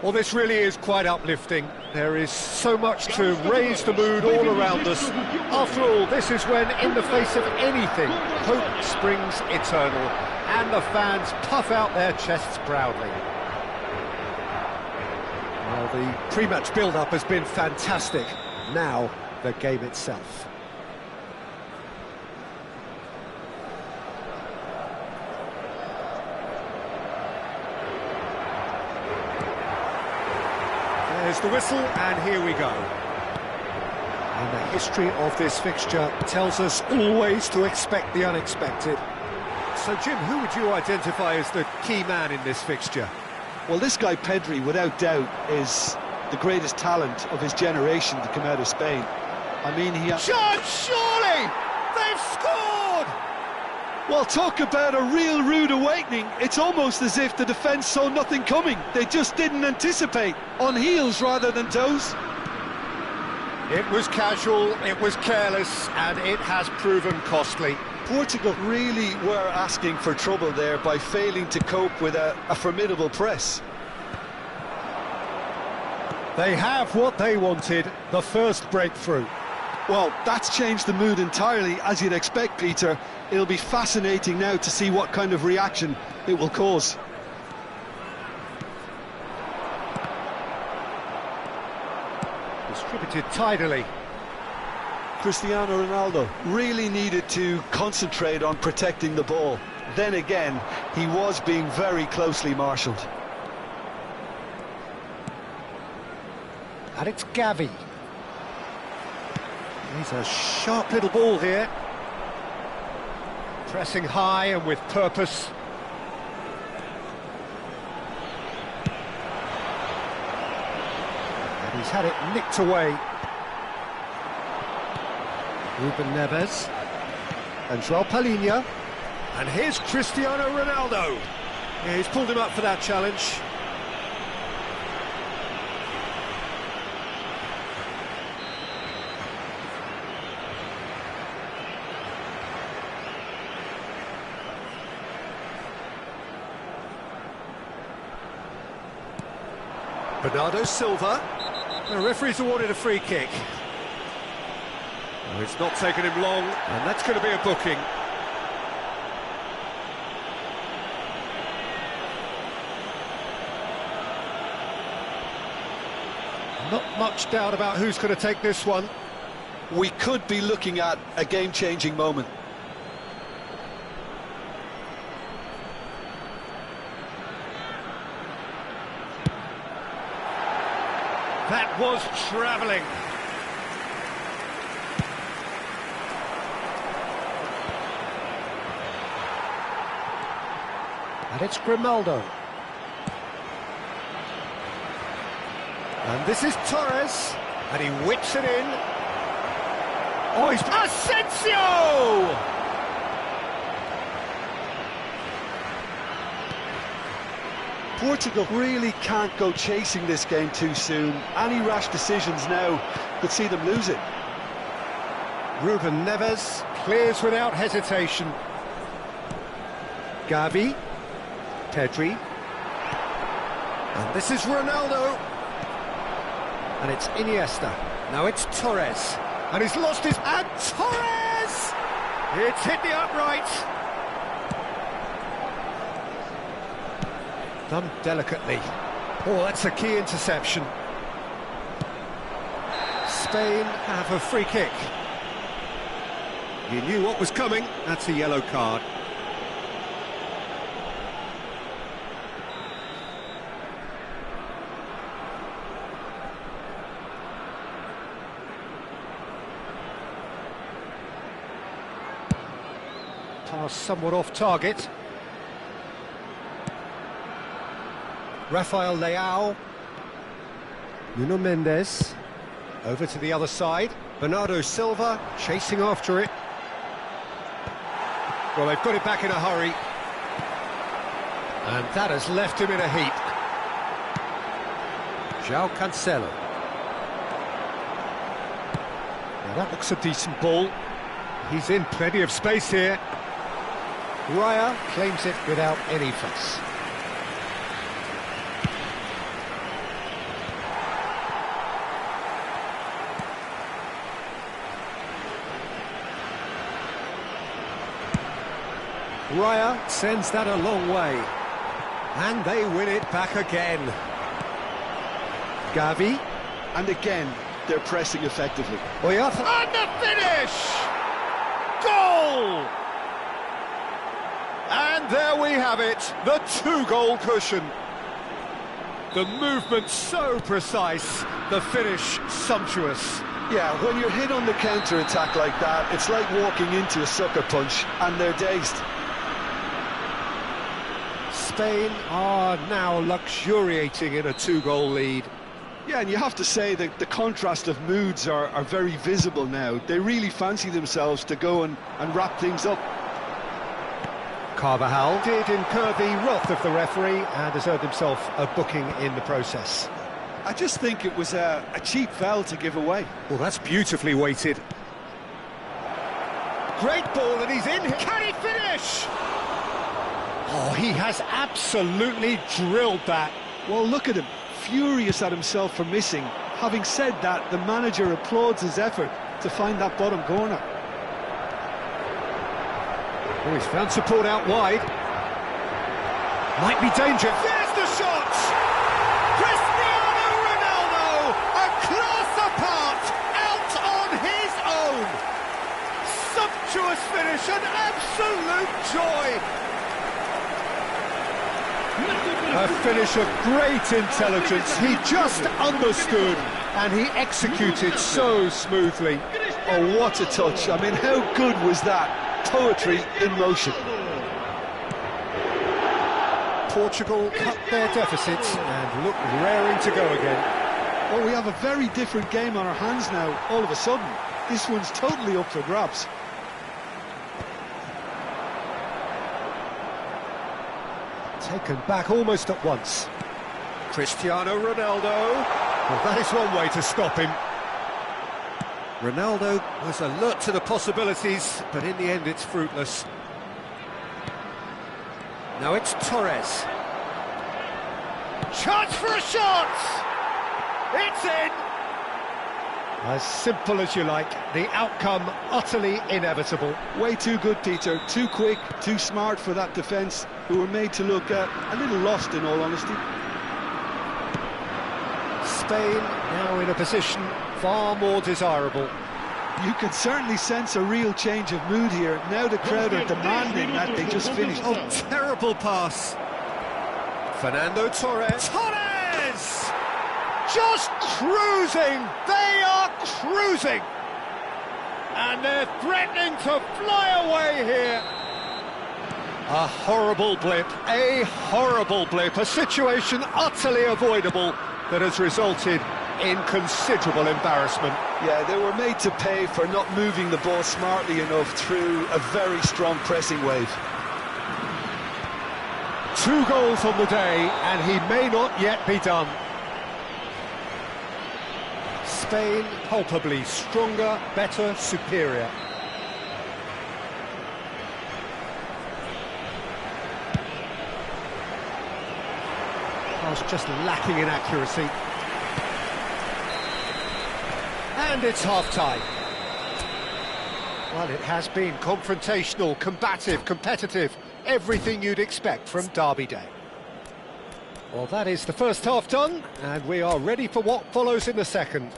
Well, this really is quite uplifting. There is so much to raise the mood all around us. After all, this is when, in the face of anything, hope springs eternal, and the fans puff out their chests proudly. Well, the pre-match build-up has been fantastic. Now, the game itself. There's the whistle, and here we go. And the history of this fixture tells us always to expect the unexpected. So, Jim, who would you identify as the key man in this fixture? Well, this guy, Pedri, without doubt, is the greatest talent of his generation to come out of Spain. I mean, he... Chance, surely! They've scored! Well, talk about a real rude awakening. It's almost as if the defence saw nothing coming. They just didn't anticipate. On heels rather than toes. It was casual, it was careless, and it has proven costly. Portugal really were asking for trouble there by failing to cope with a formidable press. They have what they wanted, the first breakthrough. Well, that's changed the mood entirely, as you'd expect, Peter. It'll be fascinating now to see what kind of reaction it will cause. Distributed tidily. Cristiano Ronaldo really needed to concentrate on protecting the ball. Then again, he was being very closely marshalled. And it's Gavi. He's a sharp little ball here. Pressing high and with purpose. And he's had it nicked away. Ruben Neves. And João Palhinha. And here's Cristiano Ronaldo. Yeah, he's pulled him up for that challenge. Bernardo Silva. The referee's awarded a free kick. Oh, it's not taken him long, and that's going to be a booking. Not much doubt about who's going to take this one. We could be looking at a game-changing moment. That was travelling. And it's Grimaldo. And this is Torres. And he whips it in. Oh, he's... Asensio! Portugal really can't go chasing this game too soon. Any rash decisions now could see them lose it. Ruben Neves clears without hesitation. Gavi. Pedri. And this is Ronaldo. And it's Iniesta. Now it's Torres. And he's lost his... And Torres! It's hit the upright. Done delicately. Oh, that's a key interception. Spain have a free kick. You knew what was coming. That's a yellow card. Pass somewhat off target. Rafael Leao. Nuno Mendes. Over to the other side. Bernardo Silva chasing after it. Well, they've got it back in a hurry. And that has left him in a heap. João Cancelo. Now that looks a decent ball. He's in plenty of space here. Raya claims it without any fuss. Raya sends that a long way. And they win it back again. Gavi. And again, they're pressing effectively. Oyata. And the finish! Goal! And there we have it, the 2-goal cushion. The movement so precise, the finish sumptuous. Yeah, when you're hit on the counter-attack like that, it's like walking into a sucker punch, and they're dazed. Spain are now luxuriating in a 2-goal lead. Yeah, and you have to say that the contrast of moods are very visible now. They really fancy themselves to go and wrap things up. Carvajal did incur the wrath of the referee and has earned himself a booking in the process. I just think it was a cheap foul to give away. Well, that's beautifully weighted. Great ball, and he's in. Can he finish? Oh, he has absolutely drilled that. Well, look at him, furious at himself for missing. Having said that, the manager applauds his effort to find that bottom corner. Oh, he's found support out wide. Might be dangerous. There's the shot! Cristiano Ronaldo, a class apart, out on his own. Sumptuous finish, an absolute joy. A finish of great intelligence. He just understood and he executed so smoothly. Oh, what a touch. I mean, how good was that? Poetry in motion. Portugal cut their deficits and look raring to go again. Oh, we have a very different game on our hands now, all of a sudden. This one's totally up for grabs. Taken back almost at once. Cristiano Ronaldo. Well, that is one way to stop him. Ronaldo was alert to the possibilities, but in the end it's fruitless. Now it's Torres. Chance for a shot! It's in! As simple as you like, the outcome utterly inevitable. Way too good, Peter. Too quick, too smart for that defence, who were made to look a little lost, in all honesty. Spain now in a position far more desirable. You can certainly sense a real change of mood here. Now the crowd are demanding that they just finish. Oh, terrible pass. Fernando Torres. Torres! Just cruising! They are cruising! And they're threatening to fly away here. A horrible blip, a situation utterly avoidable that has resulted in considerable embarrassment. Yeah, they were made to pay for not moving the ball smartly enough through a very strong pressing wave. 2 goals on the day, and he may not yet be done. Spain palpably stronger, better, superior. I was just lacking in accuracy. And it's half-time. Well, it has been confrontational, combative, competitive, everything you'd expect from Derby Day. Well, that is the first half done, and we are ready for what follows in the second.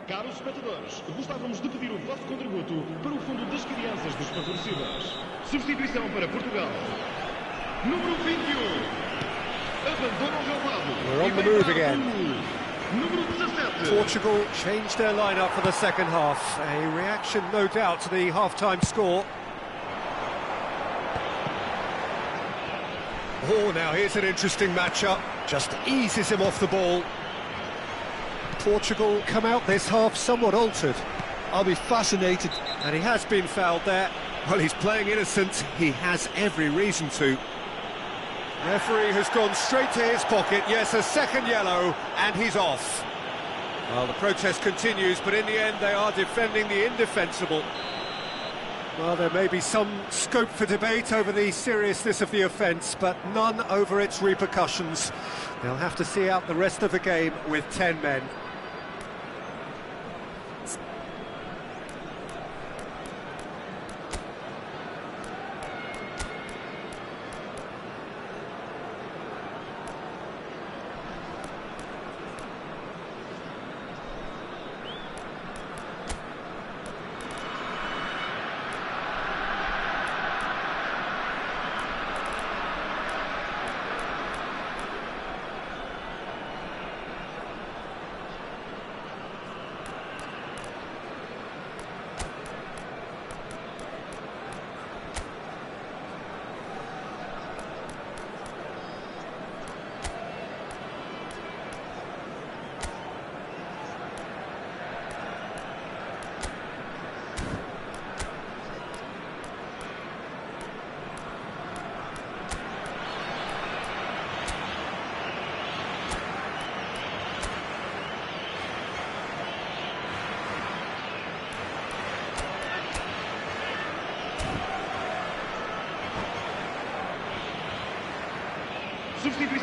Caros espectadores, gostávamos de pedir o vosso contributo para o Fundo das Crianças Desfavorecidas. Substituição para Portugal. Número 21. Abandona o relvado. We're on the move again. número 17. Portugal changed their lineup for the second half. A reaction, no doubt, to the half-time score. Oh, now here's an interesting matchup. Just eases him off the ball. Portugal come out this half somewhat altered. I'll be fascinated. And he has been fouled there. Well, he's playing innocent. He has every reason to. Referee has gone straight to his pocket. Yes, a second yellow, and he's off. Well, the protest continues, but in the end they are defending the indefensible. Well, there may be some scope for debate over the seriousness of the offence, but none over its repercussions. They'll have to see out the rest of the game with 10 men.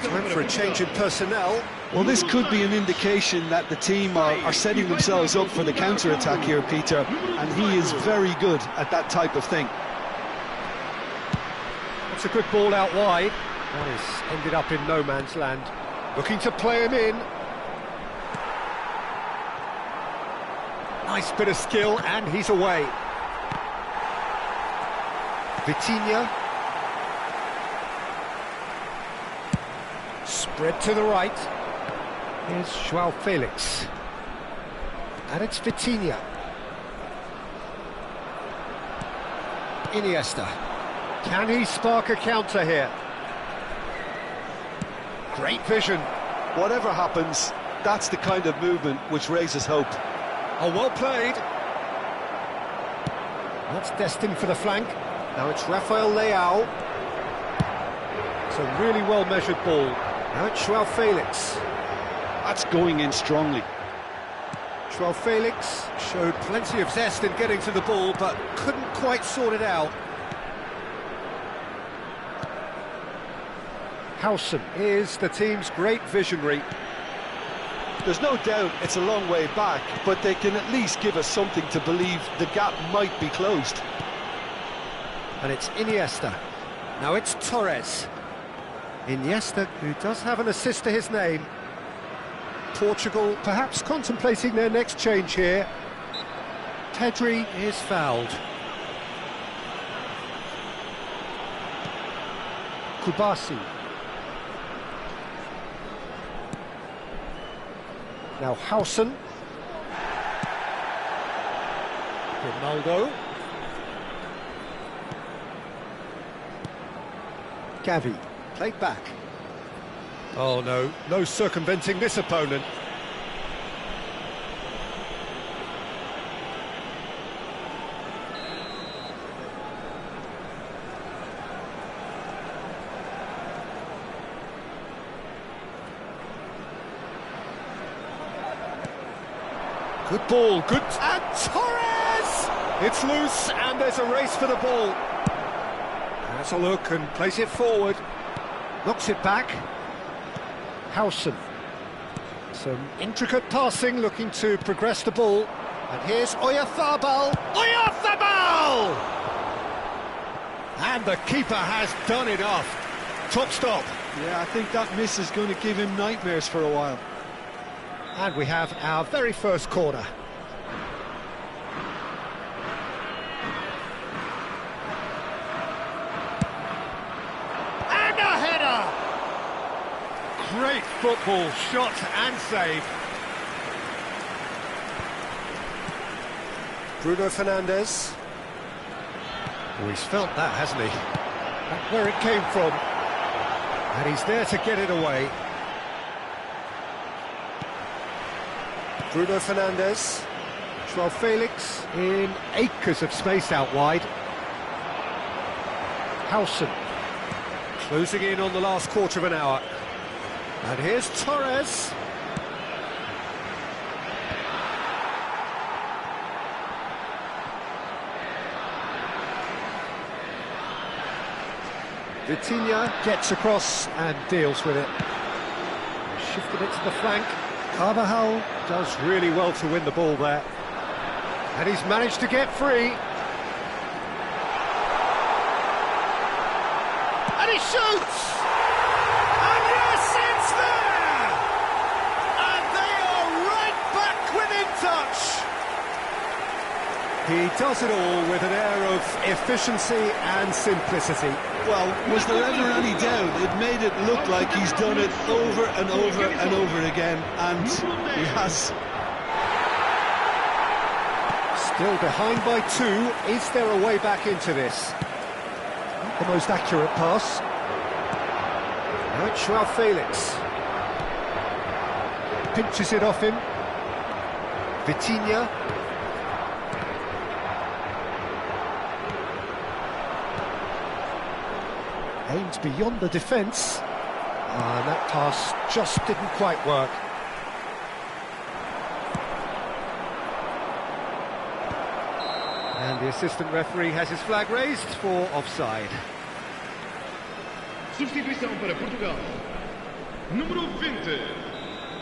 Time for a change in personnel. Well, this could be an indication that the team are setting themselves up for the counter-attack here, Peter, and he is very good at that type of thing. That's a good ball out wide. That has ended up in no man's land. Looking to play him in. Nice bit of skill, and he's away. Vitinha. Spread to the right. Here's João Felix. And it's Vitinha. Iniesta. Can he spark a counter here? Great vision. Whatever happens, that's the kind of movement which raises hope. Oh, well played. That's destined for the flank. Now it's Rafael Leao. It's a really well-measured ball. Now it's João Felix. That's going in strongly. João Felix showed plenty of zest in getting to the ball, but couldn't quite sort it out. Howson is the team's great visionary. There's no doubt it's a long way back, but they can at least give us something to believe the gap might be closed. And it's Iniesta. Now it's Torres. Iniesta, who does have an assist to his name. Portugal perhaps contemplating their next change here. Pedri is fouled. Kubasi. Now Howson. Ronaldo. Gavi. Played back. Oh no, no circumventing this opponent. Good ball, good... And Torres! It's loose, and there's a race for the ball. Has a look and plays it forward. Knocks it back. Howson. Some intricate passing, looking to progress the ball. And here's Oyarzabal. Oyarzabal! And the keeper has done enough. Top stop. Yeah, I think that miss is going to give him nightmares for a while. And we have our very first corner. And a header! Great football, shot and save. Bruno Fernandes. Oh, he's felt that, hasn't he? That's where it came from. And he's there to get it away. Bruno Fernandes. Joao Felix in acres of space out wide. Howson closing in on the last quarter of an hour. And here's Torres. Vitinha gets across and deals with it. Shifted it to the flank. Carvajal does really well to win the ball there. And he's managed to get free. And he shoots! And yes, it's there! And they are right back within touch. He does it all with an air of efficiency and simplicity. Well, was there ever any doubt? It made it look like he's done it over and over and over again, and he has. Still behind by 2. Is there a way back into this? Not the most accurate pass. Now it's Joao Felix. Pinches it off him. Vitinha. Aimed beyond the defence. And that pass just didn't quite work. And the assistant referee has his flag raised for offside. Substituição para Portugal. Número 20.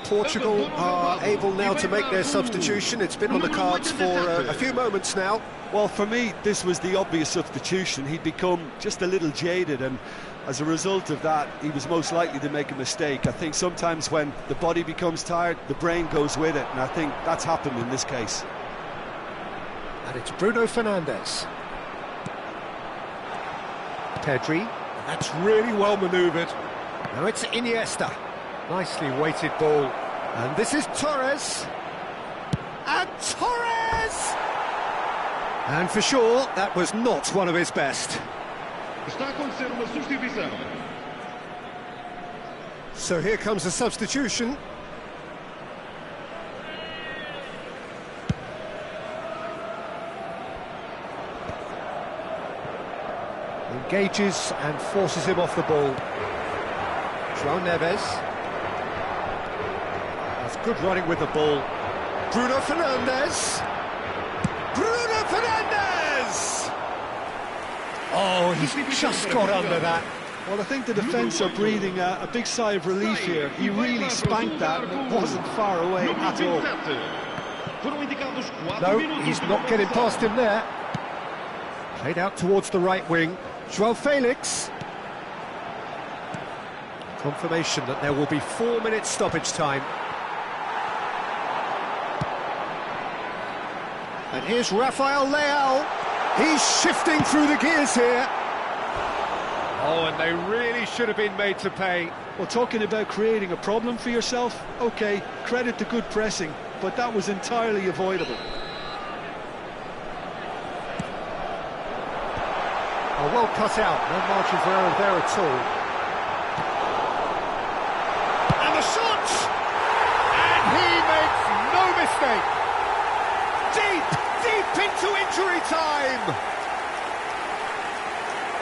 Portugal are able now to make their substitution. It's been on the cards for a few moments now. Well, for me, this was the obvious substitution. He'd become just a little jaded, and as a result of that, he was most likely to make a mistake. I think sometimes when the body becomes tired, the brain goes with it, and I think that's happened in this case. And it's Bruno Fernandes. Pedri. That's really well manoeuvred. Now it's Iniesta. Nicely weighted ball. And this is Torres. And Torres! And for sure, that was not one of his best. Está a acontecer uma substituição. So here comes a substitution. Engages and forces him off the ball. João Neves. That's good running with the ball. Bruno Fernandes. Bruno Fernandes! Oh, he's just got under that. Well, I think the defence are breathing a big sigh of relief here. He really spanked that, and it wasn't far away at all. No, he's not getting past him there. Played out towards the right wing. Joao Felix. Confirmation that there will be 4 minutes stoppage time. And here's Rafael Leao. He's shifting through the gears here. Oh, and they really should have been made to pay. Well, talking about creating a problem for yourself, OK, credit to good pressing, but that was entirely avoidable. Oh, well cut out, no margin for error there at all. And the shot! And he makes no mistake. Deep into injury time!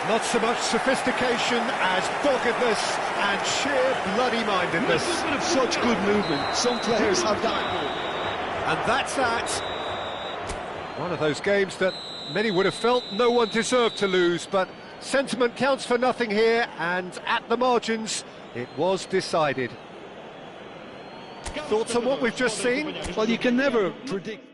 Not so much sophistication as doggedness and sheer bloody-mindedness. Such good movement, some players have that. And that's that. One of those games that many would have felt no one deserved to lose, but sentiment counts for nothing here, and at the margins, it was decided. Thoughts on what we've just seen? Well, you can never predict.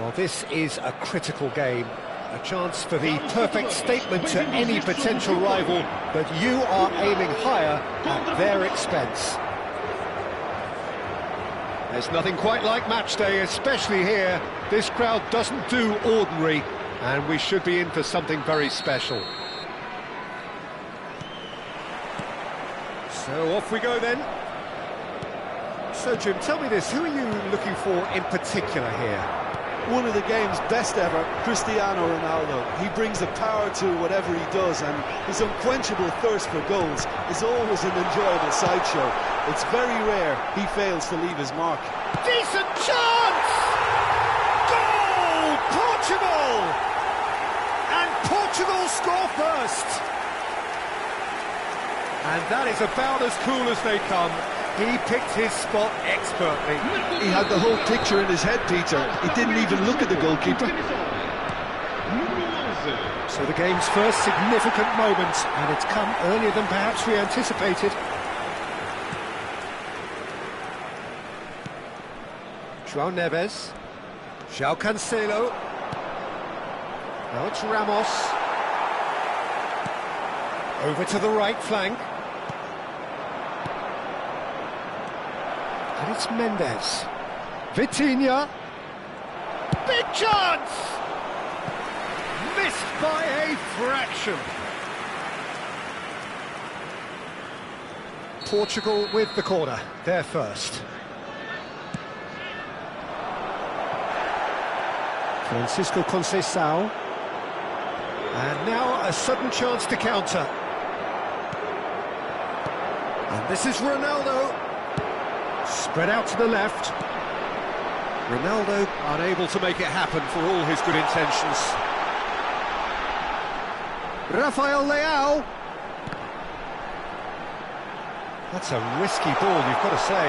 Well, this is a critical game. A chance for the perfect statement to any potential rival that you are aiming higher at their expense. There's nothing quite like match day, especially here. This crowd doesn't do ordinary, and we should be in for something very special. So off we go then. So Jim, tell me this, who are you looking for in particular here? One of the game's best ever, Cristiano Ronaldo. He brings the power to whatever he does, and his unquenchable thirst for goals is always an enjoyable sideshow. It's very rare he fails to leave his mark. Decent chance! Goal! Portugal! And Portugal score first! And that is about as cool as they come. He picked his spot expertly. He had the whole picture in his head, Peter. He didn't even look at the goalkeeper. So the game's first significant moment, and it's come earlier than perhaps we anticipated. João Neves. João Cancelo. Now it's Ramos. Over to the right flank. And it's Mendes. Vitinha. Big chance! Missed by a fraction. Portugal with the corner, they're first. Francisco Conceição. And now a sudden chance to counter. And this is Ronaldo. Spread out to the left. Ronaldo unable to make it happen for all his good intentions. Rafael Leao. That's a risky ball, you've got to say.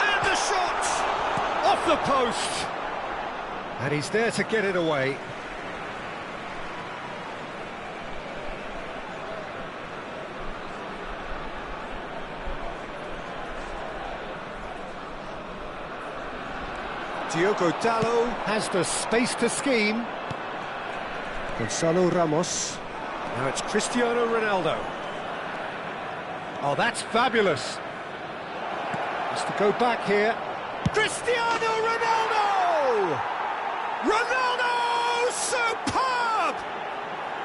And a shot! Off the post! And he's there to get it away. Diogo Dalot has the space to scheme. Gonzalo Ramos. Now it's Cristiano Ronaldo. Oh, that's fabulous. Has to go back here. Cristiano Ronaldo! Ronaldo! Superb!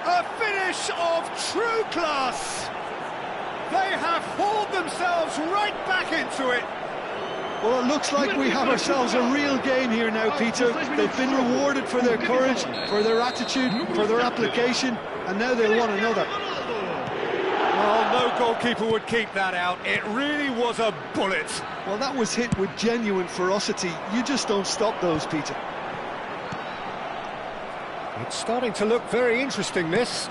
A finish of true class. They have hauled themselves right back into it. Well, it looks like we have ourselves a real game here now, Peter. They've been rewarded for their courage, for their attitude, for their application, and now they want another. Well, no goalkeeper would keep that out. It really was a bullet. Well, that was hit with genuine ferocity. You just don't stop those, Peter. It's starting to look very interesting, this.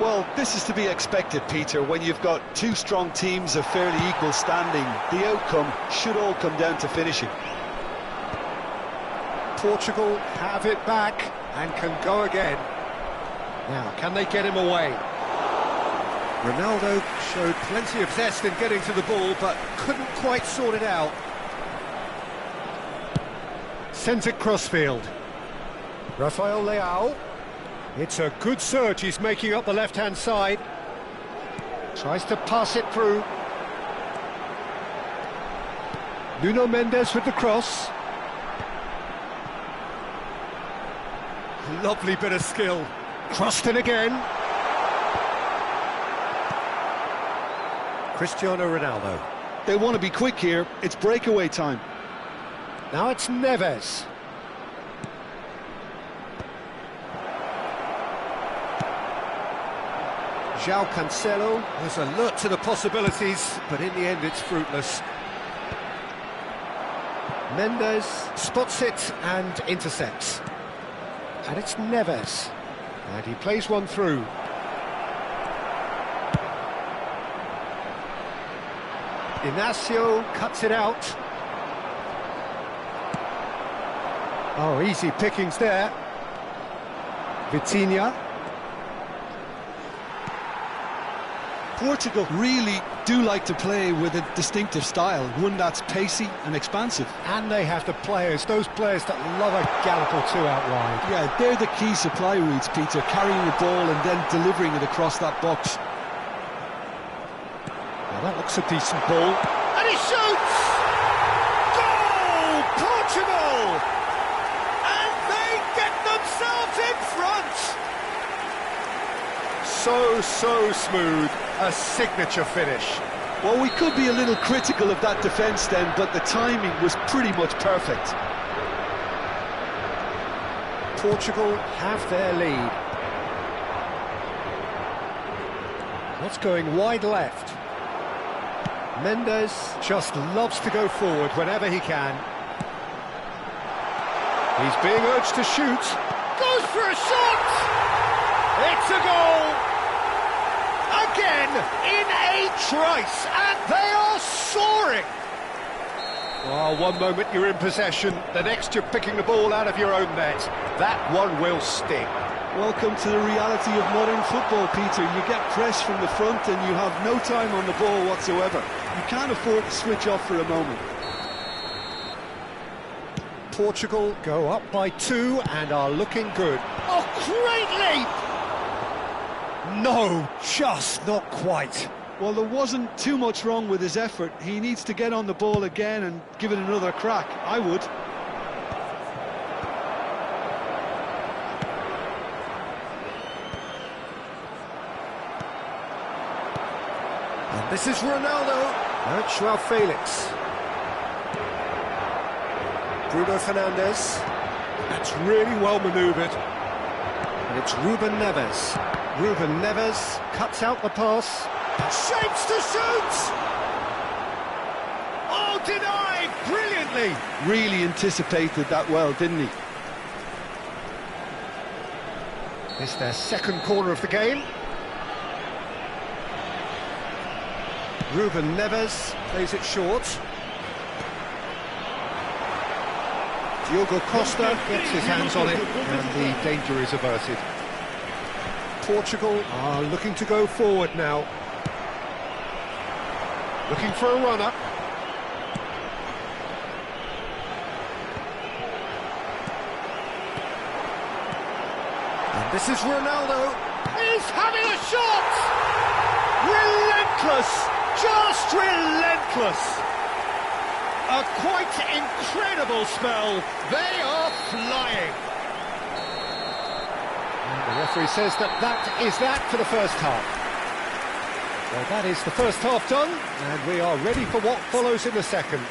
Well, this is to be expected, Peter. When you've got two strong teams of fairly equal standing, the outcome should all come down to finishing. Portugal have it back and can go again. Now, can they get him away? Ronaldo showed plenty of zest in getting to the ball, but couldn't quite sort it out. Sends it crossfield. Rafael Leao. It's a good surge, he's making up the left-hand side. Tries to pass it through. Nuno Mendes with the cross. Lovely bit of skill. Crossed in again. Cristiano Ronaldo. They want to be quick here. It's breakaway time. Now it's Neves. João Cancelo was alert to the possibilities, but in the end it's fruitless. Mendes spots it and intercepts. And it's Neves. And he plays one through. Inacio cuts it out. Oh, easy pickings there. Vitinha. Portugal really do like to play with a distinctive style, one that's pacey and expansive. And they have the players, those players that love a gallop or two out wide. Yeah, they're the key supply routes, Peter, carrying the ball and then delivering it across that box. Well, that looks a decent ball. And he shoots! Goal! Portugal! And they get themselves in front! So smooth, a signature finish. Well, we could be a little critical of that defence then, but the timing was pretty much perfect. Portugal have their lead. What's going wide left? Mendes just loves to go forward whenever he can. He's being urged to shoot. Goes for a shot! It's a goal! Again, in a trice, and they are soaring! Oh, one moment you're in possession, the next you're picking the ball out of your own net. That one will sting. Welcome to the reality of modern football, Peter. You get press from the front and you have no time on the ball whatsoever. You can't afford to switch off for a moment. Portugal go up by 2 and are looking good. Oh, great leap! No, just not quite. Well, there wasn't too much wrong with his effort. He needs to get on the ball again and give it another crack. I would. And this is Ronaldo. No, it's Joao Felix. Bruno Fernandes. That's really well manoeuvred. And it's Ruben Neves. Ruben Neves cuts out the pass. Shapes to shoot! Oh, denied! Brilliantly! Really anticipated that well, didn't he? It's their second corner of the game. Ruben Neves plays it short. Diogo Costa gets his hands on it and the danger is averted. Portugal are looking to go forward now. Looking for a runner. And this is Ronaldo. He's having a shot! Relentless! Just relentless! A quite incredible spell. They are flying. The referee says that is that for the first half. Well, that is the first half done, and we are ready for what follows in the second.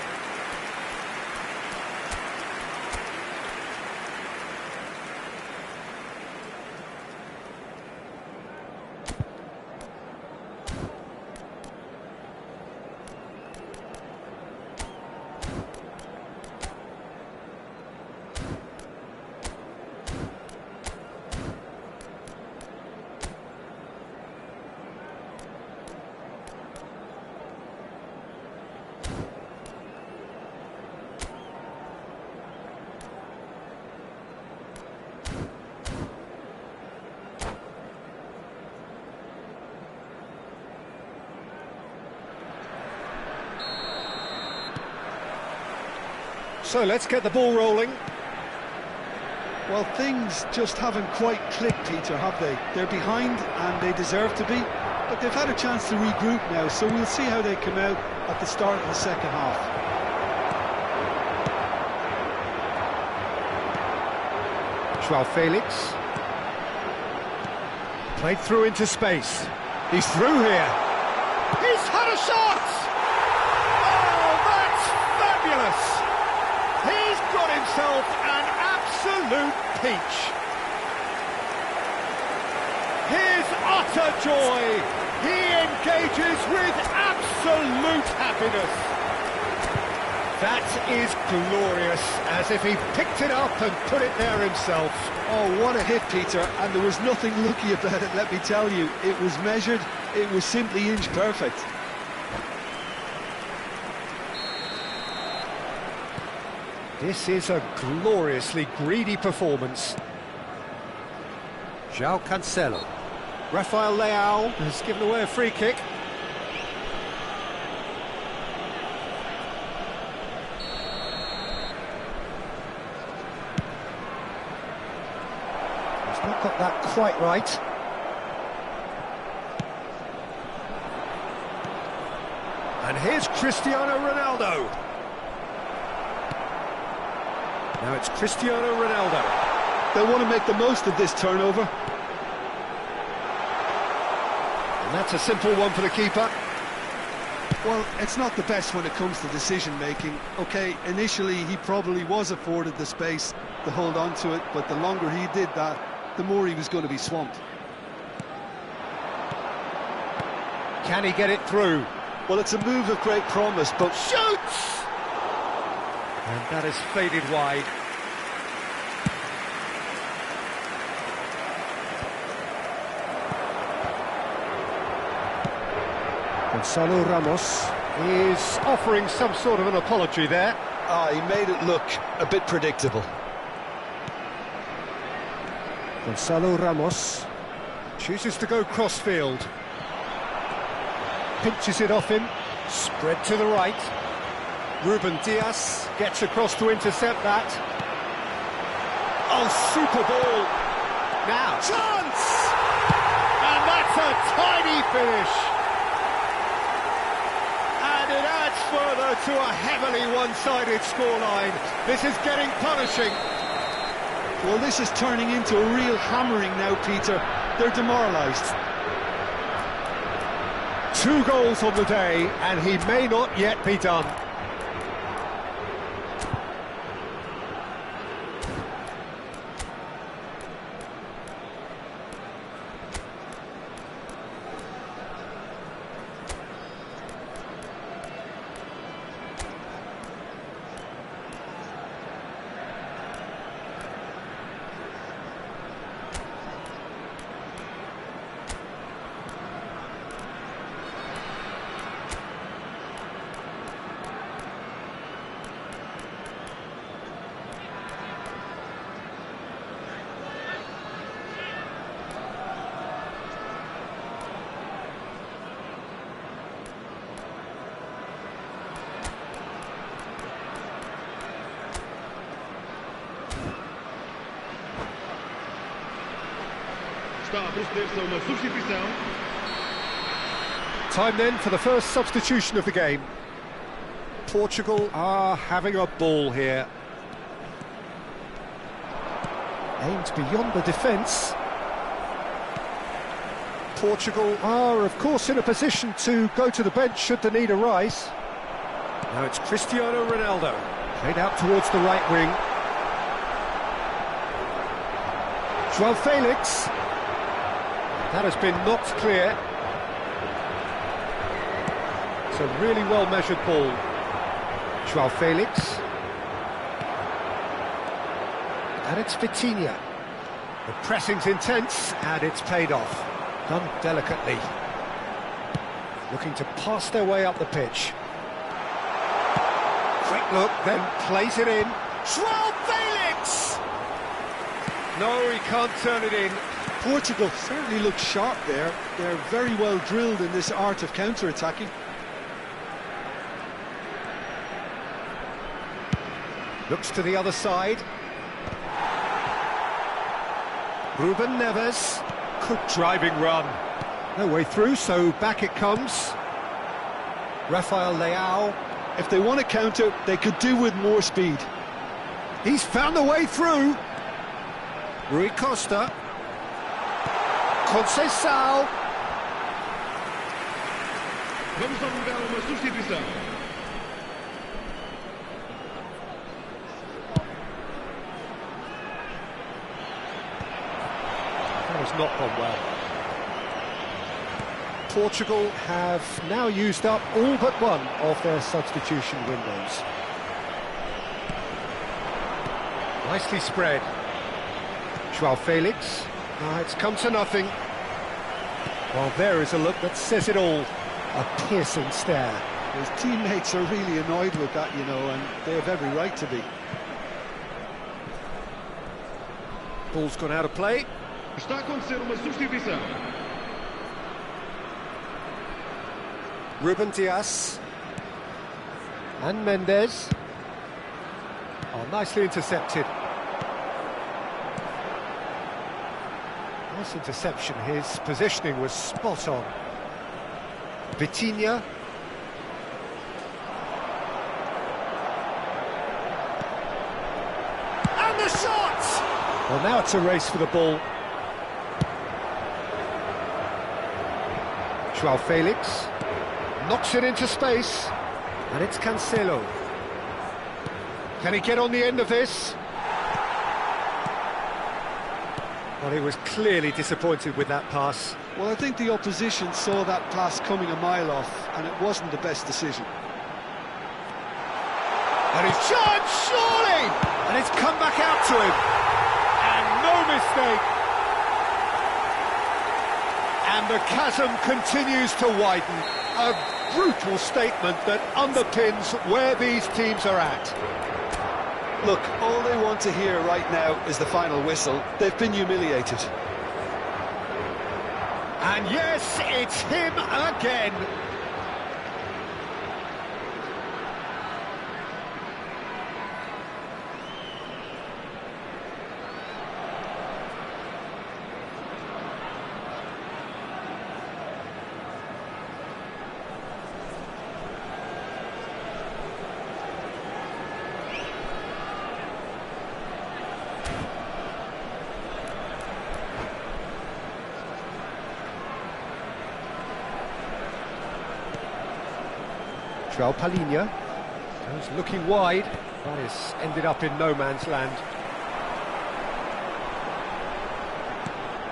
So let's get the ball rolling. Well, things just haven't quite clicked, Peter, have they? They're behind and they deserve to be, but they've had a chance to regroup now, so we'll see how they come out at the start of the second half. Joao Felix. Played through into space. He's through here. He's had a shot! Oh, that's fabulous! He's got himself an absolute peach. His utter joy. He engages with absolute happiness. That is glorious, as if he picked it up and put it there himself. Oh, what a hit, Peter, and there was nothing lucky about it, let me tell you. It was measured, it was simply inch perfect. This is a gloriously greedy performance. João Cancelo. Rafael Leao has given away a free kick. not got that quite right. And here's Cristiano Ronaldo. Now it's Cristiano Ronaldo. They'll want to make the most of this turnover. And that's a simple one for the keeper. Well, it's not the best when it comes to decision-making. OK, initially he probably was afforded the space to hold on to it, but the longer he did that, the more he was going to be swamped. Can he get it through? Well, it's a move of great promise, but... Shoots! And that is faded wide. Gonzalo Ramos is offering some sort of an apology there. He made it look a bit predictable. Gonzalo Ramos chooses to go crossfield. Pinches it off him, spread to the right. Ruben Dias gets across to intercept that. Oh, super ball! Now, chance! And that's a tiny finish! And it adds further to a heavily one-sided scoreline. This is getting punishing. Well, this is turning into a real hammering now, Peter. They're demoralised. 2 goals on the day, and he may not yet be done. Está a proceder-se a uma substituição. Time then for the first substitution of the game. Portugal are having a ball here. Aimed beyond the defence. Portugal are, of course, in a position to go to the bench should the need arise. Now it's Cristiano Ronaldo. Played out towards the right wing. João Felix. That has been knocked clear. It's a really well-measured ball. João Felix. And it's Vitinha. The pressing's intense, and it's paid off. Done delicately. Looking to pass their way up the pitch. Quick look, then plays it in. João Felix! No, he can't turn it in. Portugal certainly look sharp there. They're very well drilled in this art of counter-attacking. Looks to the other side. Ruben Neves. Good driving run. No way through, so back it comes. Rafael Leao. If they want to counter, they could do with more speed. He's found the way through. Rui Costa. Conceição. Vamos dar lugar a uma substituição. That has not gone well. Portugal have now used up all but one of their substitution windows. Nicely spread. João Felix. It's come to nothing. Well, there is a look that says it all. A piercing stare. His teammates are really annoyed with that, you know, and they have every right to be. Ball's gone out of play. Está a acontecer uma substituição. Ruben Dias. And Mendes. Oh, nicely intercepted. Nice interception, his positioning was spot on. Vitinha. And the shot! Well, now it's a race for the ball. João Felix knocks it into space, and it's Cancelo. Can he get on the end of this? Well, he was clearly disappointed with that pass. Well, I think the opposition saw that pass coming a mile off, and it wasn't the best decision. And his chance, surely! And it's come back out to him. And no mistake. And the chasm continues to widen. A brutal statement that underpins where these teams are at. Look, all they want to hear right now is the final whistle. They've been humiliated. And yes, it's him again. João Palhinha goes looking wide, but it's ended up in no man's land.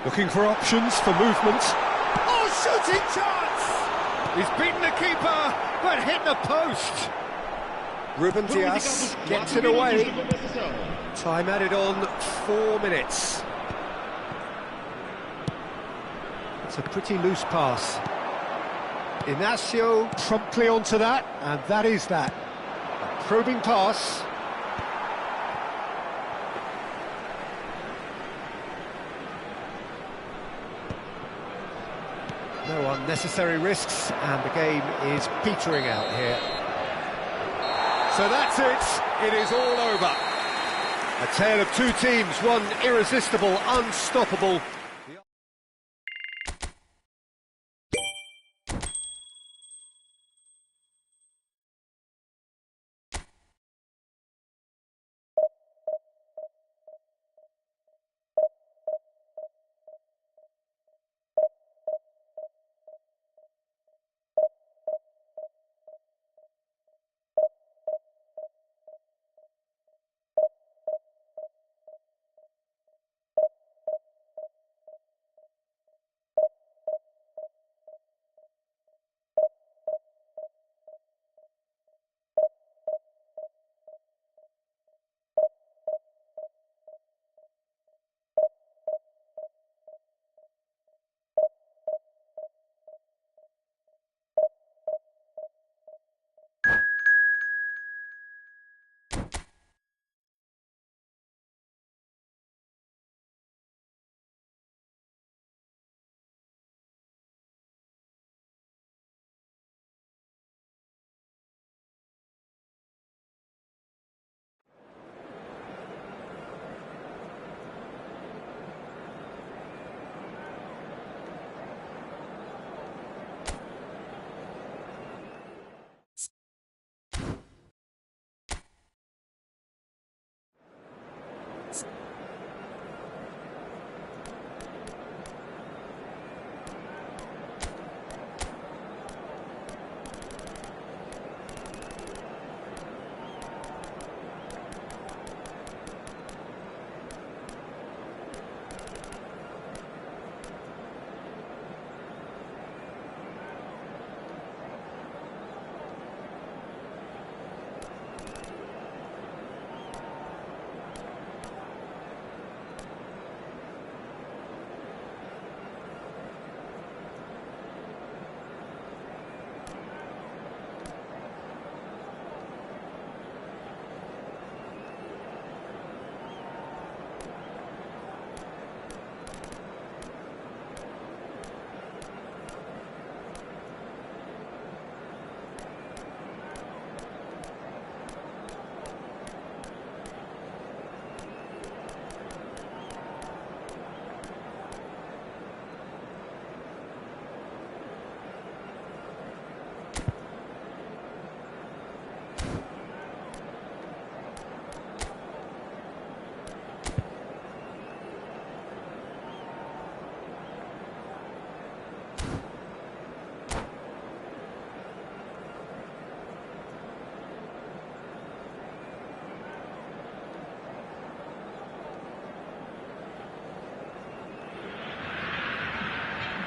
Looking for options for movement. Oh, shooting chance! He's beaten the keeper, but hit the post. Ruben Dias gets it away. Time added on 4 minutes. It's a pretty loose pass. Inacio promptly onto that, and that is that. A probing pass. No unnecessary risks, and the game is petering out here. So that's it. It is all over. A tale of two teams, one irresistible, unstoppable.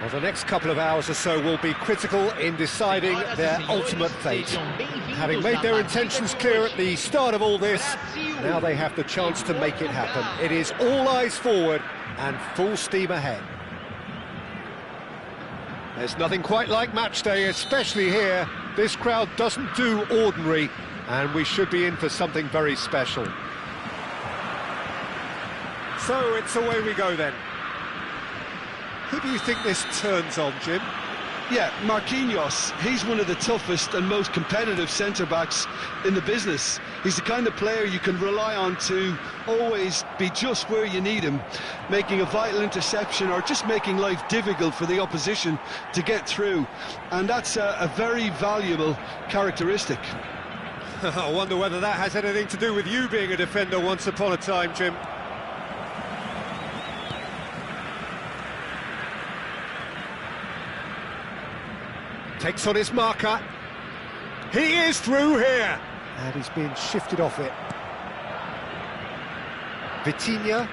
Well, the next couple of hours or so will be critical in deciding their ultimate fate. Having made their intentions clear at the start of all this, now they have the chance to make it happen. It is all eyes forward and full steam ahead. There's nothing quite like match day, especially here. This crowd doesn't do ordinary, and we should be in for something very special. So it's away we go then. Who do you think this turns on, Jim? Yeah, Marquinhos. He's one of the toughest and most competitive centre-backs in the business. He's the kind of player you can rely on to always be just where you need him, making a vital interception or just making life difficult for the opposition to get through. And that's a very valuable characteristic. I wonder whether that has anything to do with you being a defender once upon a time, Jim. Takes on his marker. He is through here. And he's being shifted off it. Vitinha.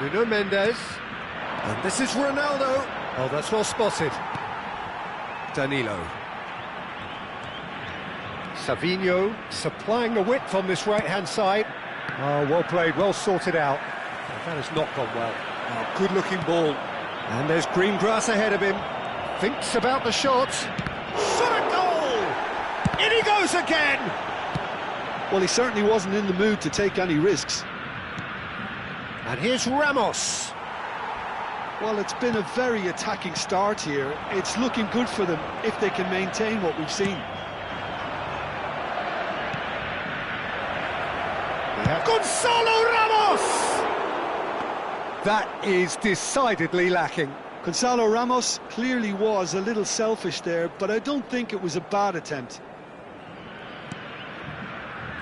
Nuno Mendes. And this is Ronaldo. Oh, that's well spotted. Danilo. Savinho supplying the width on this right-hand side. Oh, well played, well sorted out. Oh, that has not gone well. Oh, good-looking ball. And there's green grass ahead of him. Thinks about the shot. Shot a goal! In he goes again! Well, he certainly wasn't in the mood to take any risks. And here's Ramos. Well, it's been a very attacking start here. It's looking good for them if they can maintain what we've seen. Gonzalo Ramos! That is decidedly lacking. Gonzalo Ramos clearly was a little selfish there, but I don't think it was a bad attempt.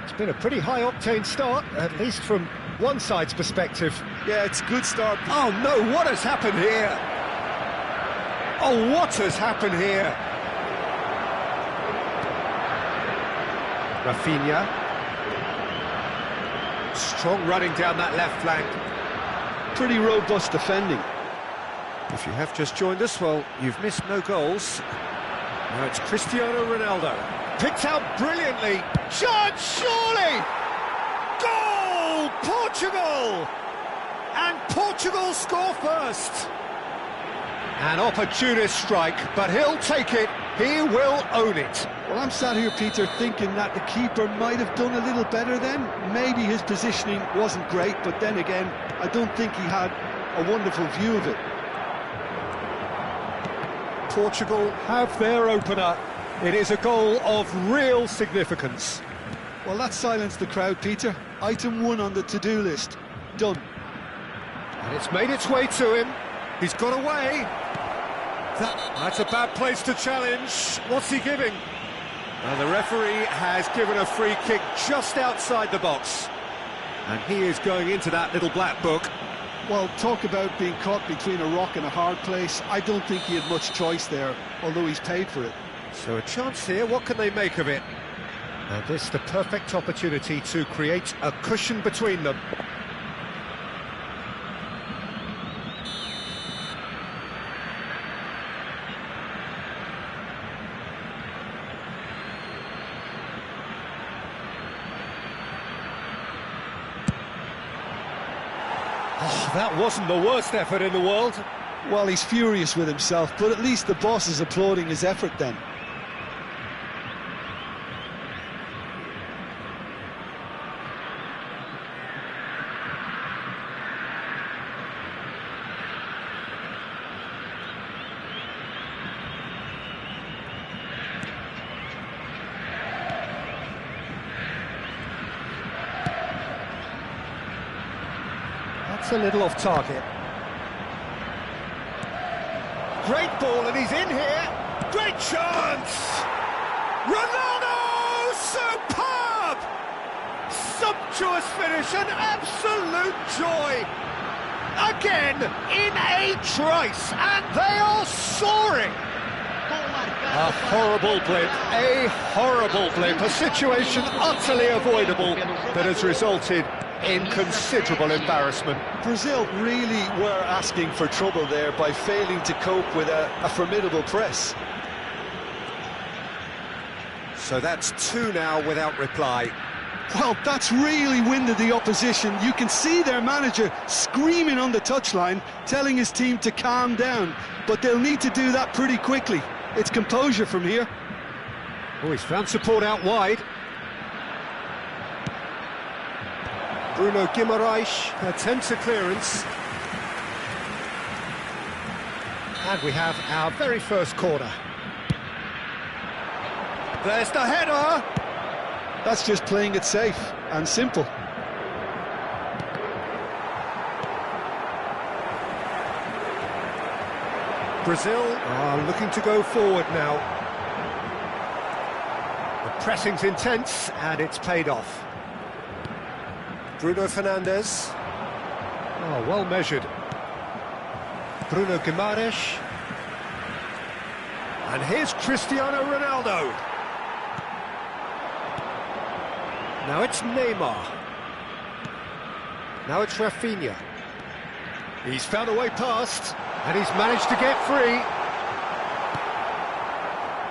It's been a pretty high-octane start, at least from one side's perspective. Yeah, it's a good start. Oh no, what has happened here? Oh, what has happened here? Rafinha. Strong running down that left flank. Pretty robust defending. If you have just joined us, well, you've missed no goals. Now it's Cristiano Ronaldo. Picked out brilliantly. Chance, surely! Goal! Portugal! And Portugal score first. An opportunist strike, but he'll take it. He will own it. Well, I'm sat here, Peter, thinking that the keeper might have done a little better then. Maybe his positioning wasn't great, but then again, I don't think he had a wonderful view of it. Portugal have their opener. It is a goal of real significance. Well, that silenced the crowd, Peter. Item 1 on the to-do list. Done. And it's made its way to him. He's got away. That's a bad place to challenge. What's he giving? And the referee has given a free kick just outside the box. And he is going into that little black book. Well, talk about being caught between a rock and a hard place. I don't think he had much choice there, although he's paid for it. So a chance here, what can they make of it? And this the perfect opportunity to create a cushion between them. Oh, that wasn't the worst effort in the world. Well, he's furious with himself, but at least the boss is applauding his effort then. That's a little off target. Great ball, and he's in here. Great chance! Ronaldo! Superb! Sumptuous finish, an absolute joy. Again, in a trice, and they are soaring. A horrible blip, a situation utterly avoidable that has resulted in considerable embarrassment. Brazil really were asking for trouble there by failing to cope with a formidable press. So that's two now without reply. Well, that's really winded the opposition. You can see their manager screaming on the touchline, telling his team to calm down. But they'll need to do that pretty quickly. It's composure from here. Oh, he's found support out wide. Bruno Guimaraes attempts a clearance. And we have our very first corner. There's the header! That's just playing it safe and simple. Brazil are looking to go forward now. The pressing's intense and it's paid off. Bruno Fernandes. Oh, well measured. Bruno Guimaraes. And here's Cristiano Ronaldo. Now it's Neymar. Now it's Rafinha. He's found a way past, and he's managed to get free.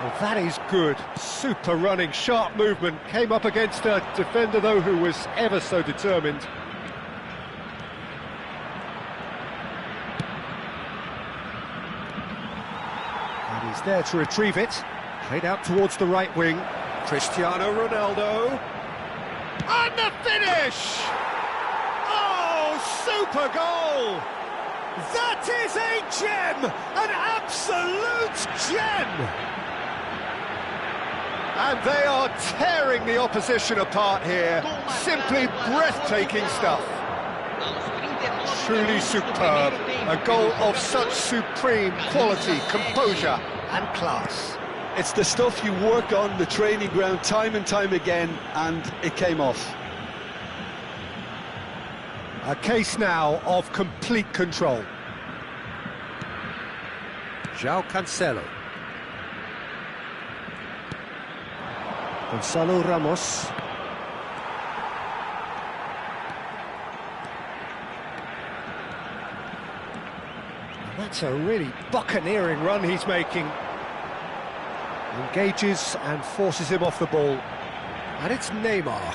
Well, that is good. Super running, sharp movement. Came up against a defender, though, who was ever so determined. And he's there to retrieve it. Played out towards the right wing. Cristiano Ronaldo. And the finish! Oh, super goal! That is a gem! An absolute gem! And they are tearing the opposition apart here. Simply breathtaking stuff. Truly superb. A goal of such supreme quality, composure and class. It's the stuff you work on the training ground time and time again, and it came off. A case now of complete control. João Cancelo. Gonzalo Ramos. And that's a really buccaneering run he's making. Engages and forces him off the ball. And it's Neymar.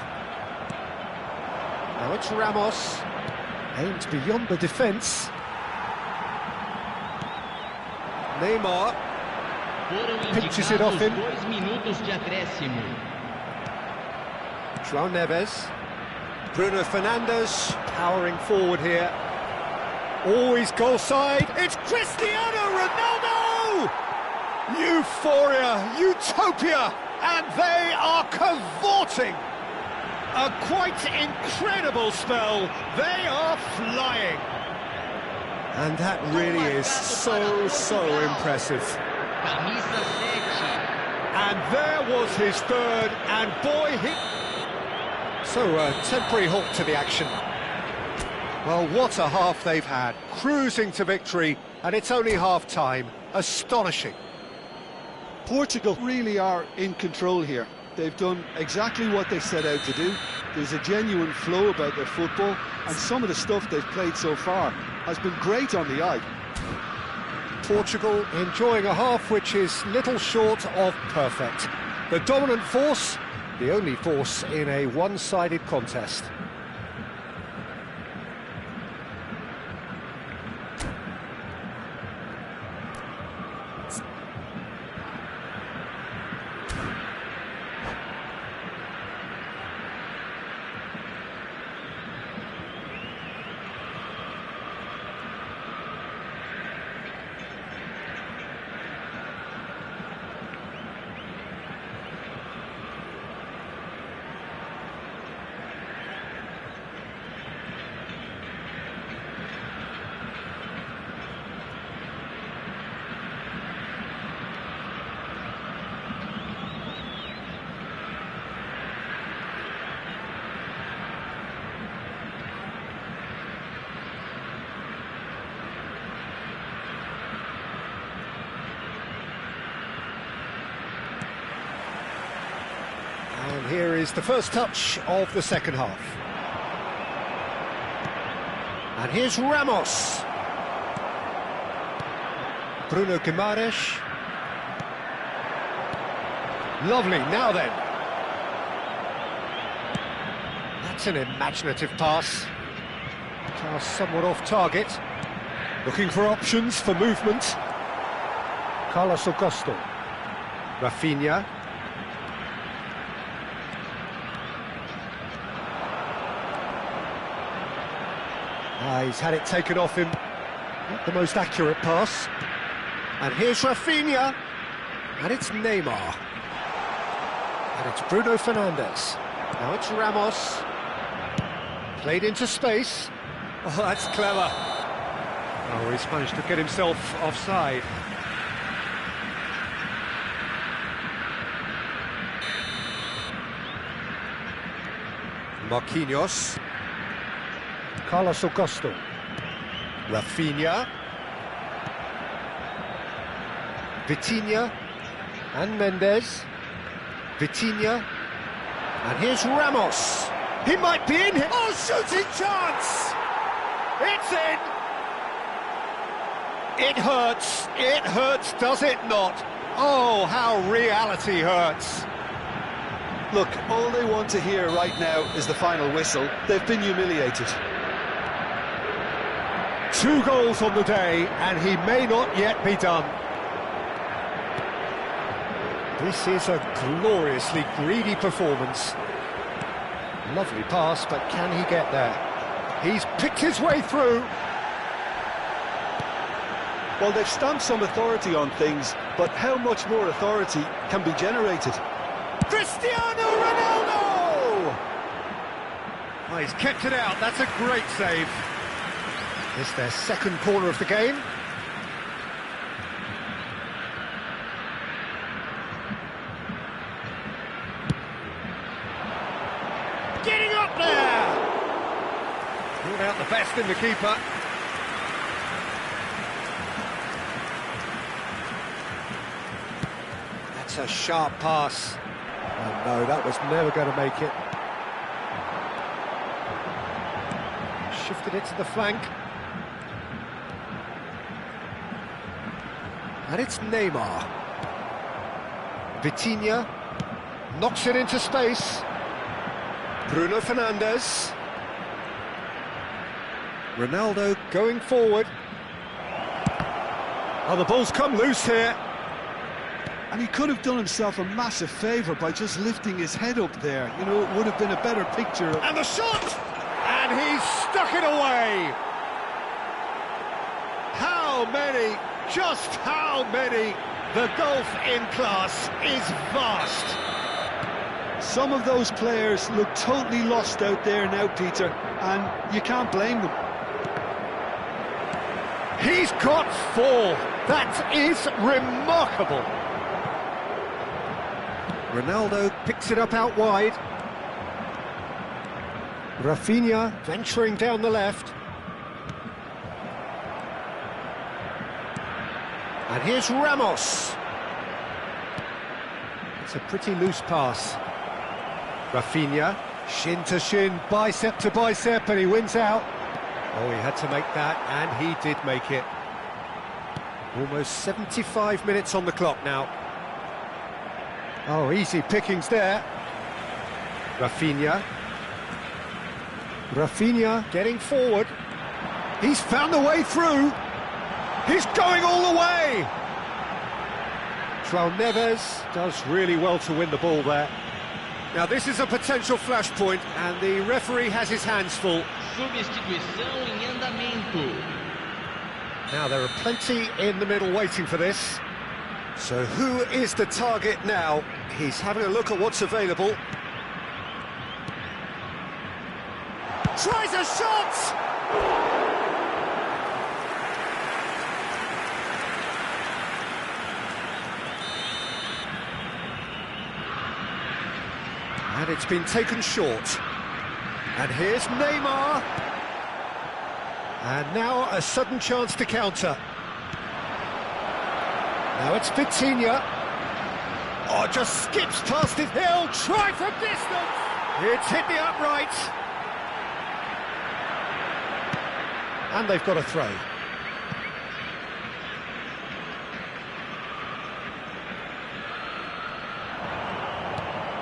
Now it's Ramos. Aimed beyond the defence. Neymar pinches it off him. João Neves. Bruno Fernandes powering forward here. Always goal side. It's Cristiano Ronaldo! Euphoria, utopia, and they are cavorting. A quite incredible spell. They are flying. And that really is so impressive. And there was his third, and boy, So a temporary halt to the action. Well, what a half they've had. Cruising to victory, and it's only half-time. Astonishing. Portugal really are in control here. They've done exactly what they set out to do. There's a genuine flow about their football, and some of the stuff they've played so far has been great on the eye. Portugal enjoying a half which is little short of perfect. The dominant force, the only force in a one-sided contest. And here is the first touch of the second half. And here's Ramos. Bruno Guimaraes. Lovely, now then. That's an imaginative pass. Pass somewhat off target. Looking for options for movement. Carlos Augusto. Rafinha. He's had it taken off him. Not the most accurate pass. And here's Rafinha. And it's Neymar. And it's Bruno Fernandes. Now it's Ramos. Played into space. Oh, that's clever. Oh, he's managed to get himself offside. Marquinhos. Carlos Augusto. Rafinha. Vitinha. And Mendes. Vitinha. And here's Ramos. He might be in here. Oh, shooting chance! It's in! It hurts, does it not? Oh, how reality hurts. Look, all they want to hear right now is the final whistle. They've been humiliated. 2 goals on the day, and he may not yet be done. This is a gloriously greedy performance. Lovely pass, but can he get there? He's picked his way through. Well, they've stamped some authority on things, but how much more authority can be generated? Cristiano Ronaldo! Oh, he's kept it out, that's a great save. It's their second corner of the game. Getting up there! Brought out the best in the keeper. That's a sharp pass. Oh no, that was never going to make it. Shifted it to the flank. And it's Neymar. Vitinha knocks it into space. Bruno Fernandes. Ronaldo going forward. Oh, the ball's come loose here. And he could have done himself a massive favour by just lifting his head up there. You know, it would have been a better picture. And the shot! And he's stuck it away! How many, just how many? The gulf in class is vast. Some of those players look totally lost out there now, Peter, and you can't blame them. He's got 4. That is remarkable. Ronaldo picks it up out wide. Rafinha venturing down the left. And here's Ramos. It's a pretty loose pass. Rafinha, shin to shin, bicep to bicep, and he wins out. Oh, he had to make that, and he did make it. Almost 75 minutes on the clock now. Oh, easy pickings there. Rafinha. Rafinha getting forward. He's found the way through. He's going all the way. João Neves does really well to win the ball there. Now this is a potential flashpoint, and the referee has his hands full. Substituição em andamento. Now there are plenty in the middle waiting for this. So who is the target now? He's having a look at what's available. Tries a shot! And it's been taken short. And here's Neymar. And now a sudden chance to counter. Now it's Vitinha. Oh, just skips past it. He'll try from distance. It's hit the upright. And they've got a throw.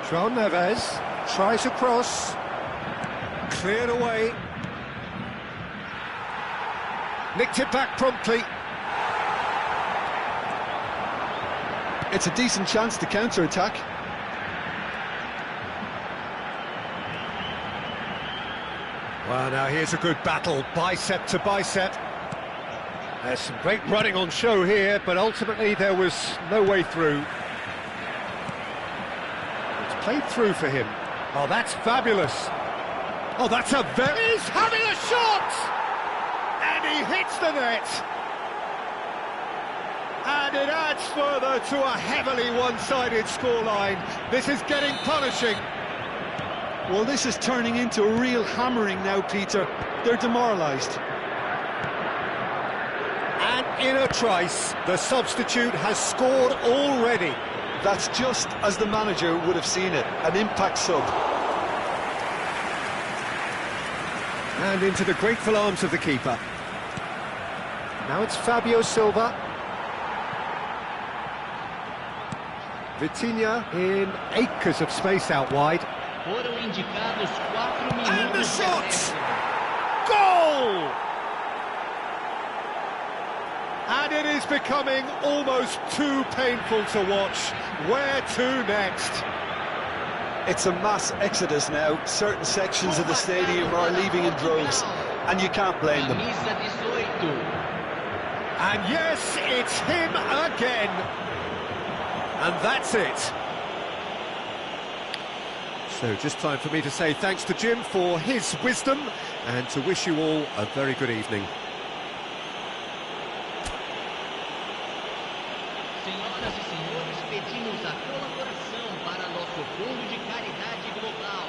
João Neves tries a cross. Cleared away. Nicked it back promptly. It's a decent chance to counter-attack. Well, now here's a good battle, bicep to bicep. There's some great running on show here, but ultimately there was no way through. It's played through for him. Oh, that's fabulous. Oh, that's a very... He's having a shot! And he hits the net. And it adds further to a heavily one-sided scoreline. This is getting punishing. Well, this is turning into a real hammering now, Peter. They're demoralised. And in a trice, the substitute has scored already. That's just as the manager would have seen it, an impact sub. And into the grateful arms of the keeper. Now it's Fabio Silva. Vitinha in acres of space out wide. Foram indicados 4 minutos. And the shot! Goal! And it is becoming almost too painful to watch. Where to next? It's a mass exodus now. Certain sections of the stadium are leaving in droves, and you can't blame them. Camisa 18. And yes, it's him again. And that's it. So just time for me to say thanks to Jim for his wisdom and to wish you all a very good evening. Senhoras e senhores, pedimos a colaboração para nosso fundo de caridade global.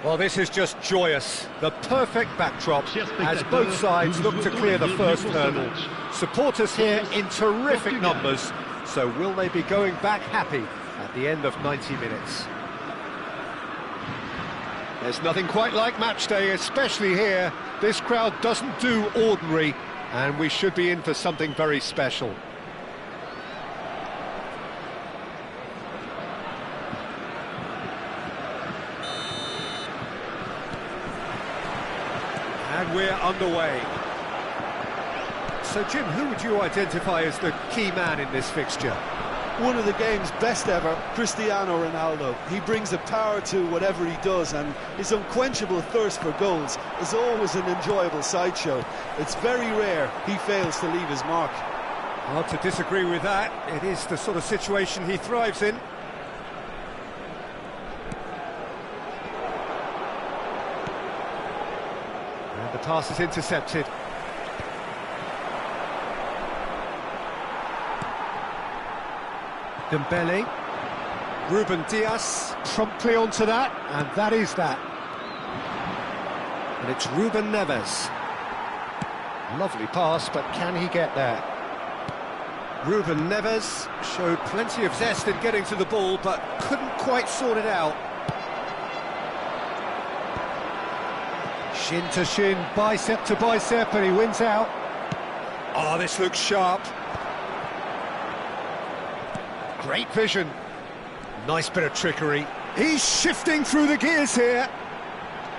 Well, this is just joyous. The perfect backdrop as both sides look to clear the first hurdle. Supporters here in terrific numbers, so will they be going back happy at the end of 90 minutes? There's nothing quite like match day, especially here. This crowd doesn't do ordinary, and we should be in for something very special. And we're underway. So, Jim, who would you identify as the key man in this fixture? One of the game's best ever, Cristiano Ronaldo. He brings a power to whatever he does, and his unquenchable thirst for goals is always an enjoyable sideshow. It's very rare he fails to leave his mark. Hard to disagree with that. It is the sort of situation he thrives in. And the pass is intercepted. Dembele, Ruben Dias promptly onto that, and that is that. And it's Ruben Neves. Lovely pass, but can he get there? Ruben Neves showed plenty of zest in getting to the ball, but couldn't quite sort it out. Shin to shin, bicep to bicep, and he wins out. Oh, this looks sharp. Great vision. Nice bit of trickery. He's shifting through the gears here.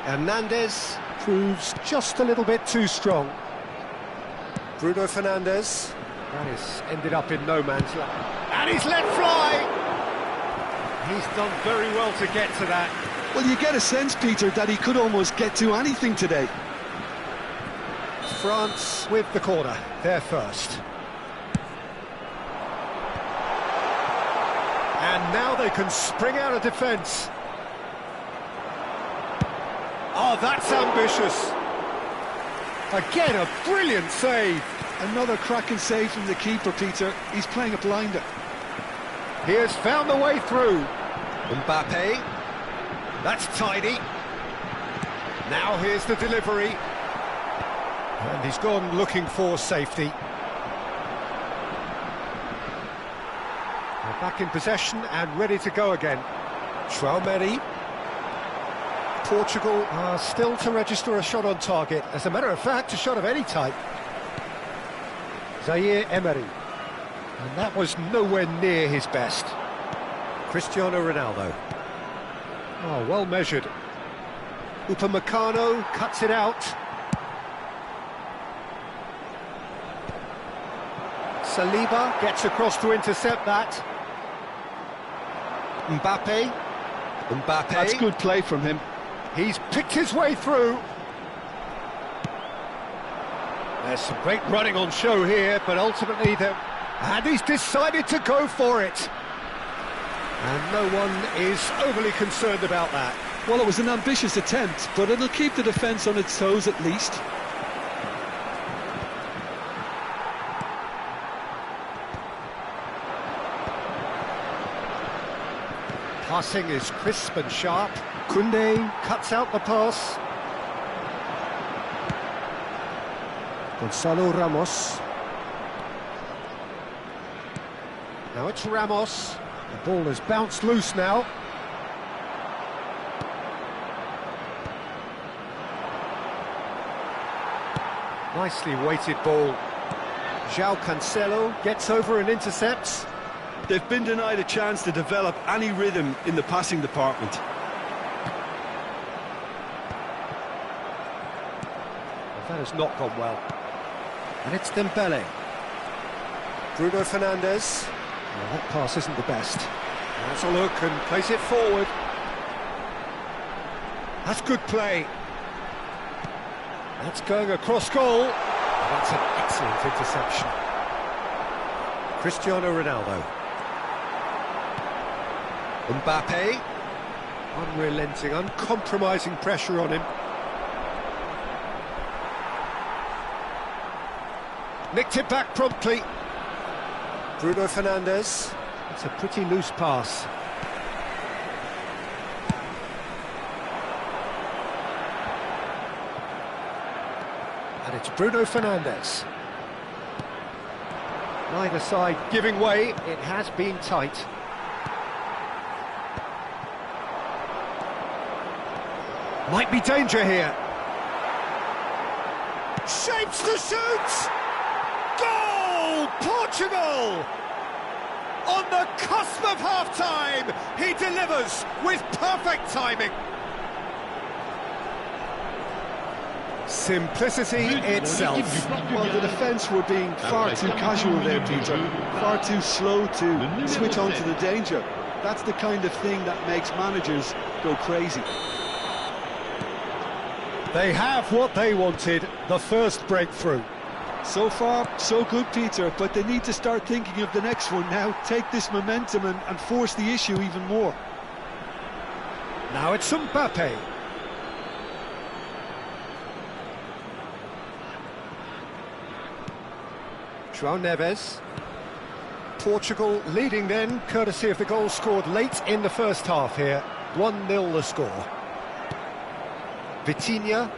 Hernandez proves just a little bit too strong. Bruno Fernandes. That is ended up in no man's land. And he's let fly! He's done very well to get to that. Well, you get a sense, Peter, that he could almost get to anything today. France with the corner. They're first. And now they can spring out of defence. Oh, that's ambitious. Again, a brilliant save. Another cracking save from the keeper, Peter. He's playing a blinder. He has found the way through. Mbappe. That's tidy. Now here's the delivery. And he's gone looking for safety. They're back in possession and ready to go again. Traoré. Portugal are still to register a shot on target. As a matter of fact, a shot of any type. Zaire Emery. And that was nowhere near his best. Cristiano Ronaldo. Oh, well measured. Upamecano cuts it out. Saliba gets across to intercept that. Mbappe. That's good play from him. He's picked his way through. There's some great running on show here, but ultimately and he's decided to go for it. And no one is overly concerned about that. Well, it was an ambitious attempt, but it'll keep the defence on its toes at least. Passing is crisp and sharp. Koundé cuts out the pass. Gonzalo Ramos. Now it's Ramos. The ball has bounced loose now. Nicely weighted ball. João Cancelo gets over and intercepts. They've been denied a chance to develop any rhythm in the passing department. That has not gone well. And it's Dembele. Bruno Fernandes. Well, that pass isn't the best. That's a look and plays it forward. That's good play. That's going across goal. That's an excellent interception. Cristiano Ronaldo. Mbappe. Unrelenting, uncompromising pressure on him. Nicked it back promptly. Bruno Fernandes. It's a pretty loose pass. It's Bruno Fernandes. Neither side giving way. It has been tight. Might be danger here. Shapes to shoot! Goal! Portugal! On the cusp of half-time, he delivers with perfect timing. Simplicity itself. Well, the defence were being far too casual there, Peter. Far too slow to switch on to the danger. That's the kind of thing that makes managers go crazy. They have what they wanted, the first breakthrough. So far, so good, Peter, but they need to start thinking of the next one now. Take this momentum and force the issue even more. Now it's Mbappe. João Neves. Portugal leading then, courtesy of the goal scored late in the first half here. 1-0 the score. Vitinha.